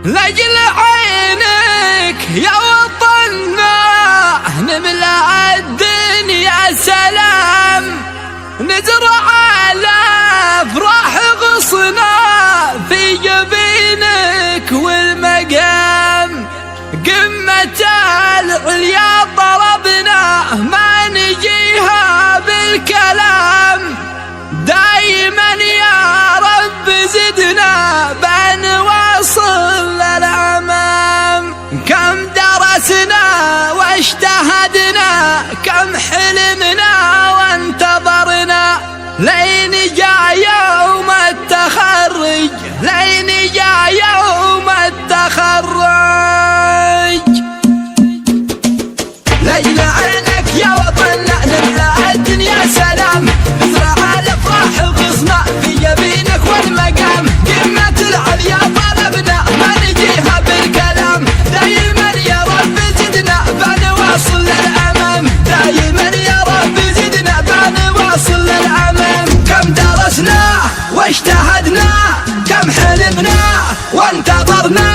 لأجل عينك يا وطننا نملأ الدنيا سلام، نزرع على افراح غصنا في جبينك والمقام. قمة العليا طلبنا ما نجيها بالكلام، دايما يا رب زدنا بنواصل للأمام. كم درسنا واجتهدنا، كم حلمنا وانتظرنا، لين جاء يوم التخرج، لين جاء يوم التخرج. ليل عينك يا وطننا نملأ الدنيا سلام، نزرع الافراح الغصنا في جبينك والمقام. قمة العليا طلبنا ما نجيها بالكلام، دايما يا رب زدنا بنواصل للأمام، دايما يا رب زدنا بنواصل للأمام. كم درسنا واجتهدنا، كم حلمنا وانتظرنا،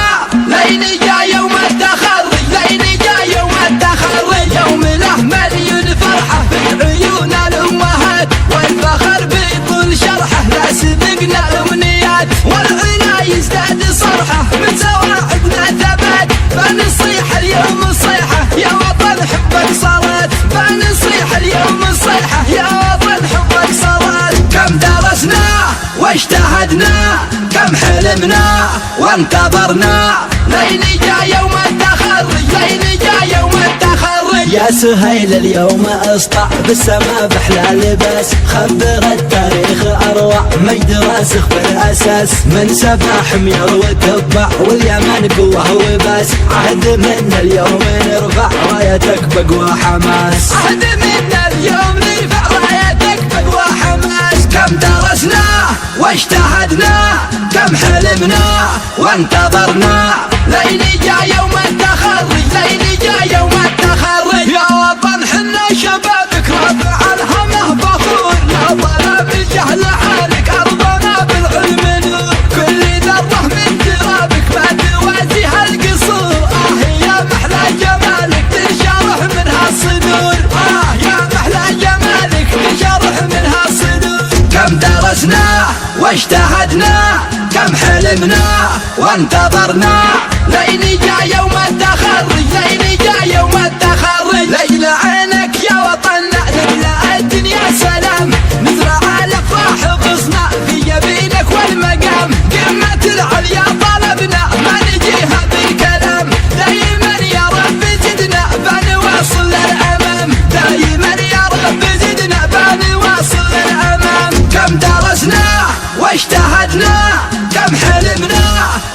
لين جاء يوم التخرج، لين جاء يوم التخرج. يوم له مليون فرحة في عيون الأمهات، والفخر بيطول شرحه لا سبقنا الأمنيات، والعلا يزداد صرحه من سواعدنا ثبات. فنصيح اليوم الصيحة يا وطن حبك صلاة، فنصيح اليوم الصيحة يا وطن حبك صلاة. كم درسنا واجتهدنا، كم حلمنا وانتظرنا، لين جاء يوم التخرج، لين جاء يوم التخرج. يا سهيل اليوم اسطع بالسما بحلى لباس، خبر التاريخ اروع مجد راسخ بالاساس. من سفاح مير وتبع واليمن قوه وباس، عهد منا اليوم نرفع رايتك بقوى حماس، عهد منا اليوم نرفع رايتك بقوى حماس. كم درسنا واجتهدنا، كم حلمنا وانتظرنا، لين جاء يوم التخرج، لين جاء يوم التخرج. يا وطن حنا شبابك رافع الهمه فخور، لا ظلام الجهل حالك ارضنا بالعلم نور. كل ذره من ترابك ما توازيها القصور، يا محلى جمالك تنشرح منها الصدور، يا محلى جمالك تنشرح منها الصدور. كم درسنا واجتهدنا، كم حلمنا وانتظرنا، لين جاء يوم التخرج، لين جاء يوم التخرج. ليل عينك يا وطننا نملأ الدنيا سلام، نزرع الافراح غصنا في جبينك والمقام. قمة العليا طلبنا ما نجيها بالكلام، دايما يا رب زدنا بنواصل للأمام، دايما يا رب زدنا بنواصل للأمام. كم درسنا واجتهدنا، كم حلمنا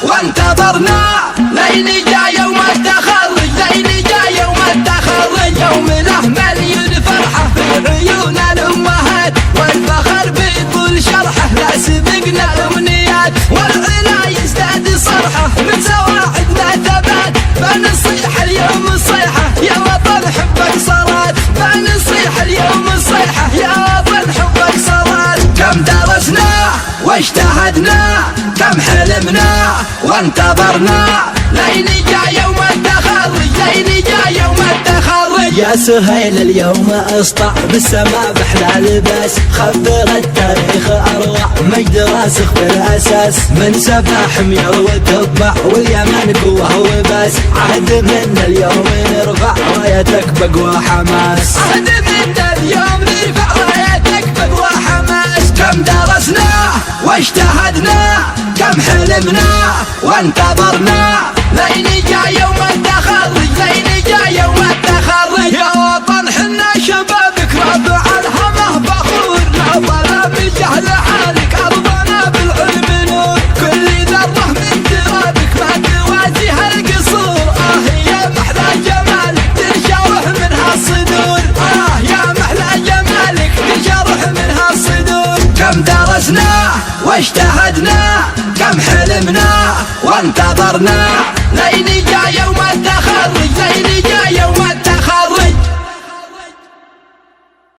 وانتظرنا، لين جاء يوم التخرج، لين جاء يوم التخرج. يوم له مليون فرحة في عيون الأمهات، والفخر بيطول شرحه لا سبقنا الأمنيات، والعلا يزداد صرحه من سواعدنا ثبات. فنصيح اليوم الصيحة يا وطن حبك صلاة، فنصيح اليوم الصيحة يا وطن حبك صلاة. كم درسنا واجتهدنا، كم حلمنا وانتظرنا، لين جاء يوم التخرج، لين جاء يوم التخرج. يا سهيل اليوم اسطع بالسما بحلى لباس، خبر التاريخ اروع مجد راسخ بالاساس. من سفاح مير وتبع واليمن قوه وباس، عهد منا اليوم نرفع رايتك بقوى حماس، عهد منا اليوم نرفع رايتك بقوى حماس. كم درسنا واجتهدنا، كم حلمنا وانتظرنا، لين جاء يوم التخرج، لين جاء يوم التخرج. يا وطن حنا شبابك رافع الهمه فخور، لا ظلام الجهل حالك ارضنا بالعلم نور. كل ذره من ترابك ما توازيها القصور، يا محلى جمالك تنشرح منها الصدور، يا محلى جمالك تنشرح منها الصدور. كم درسنا واجتهدنا، كم حلمنا وانتظرنا، لين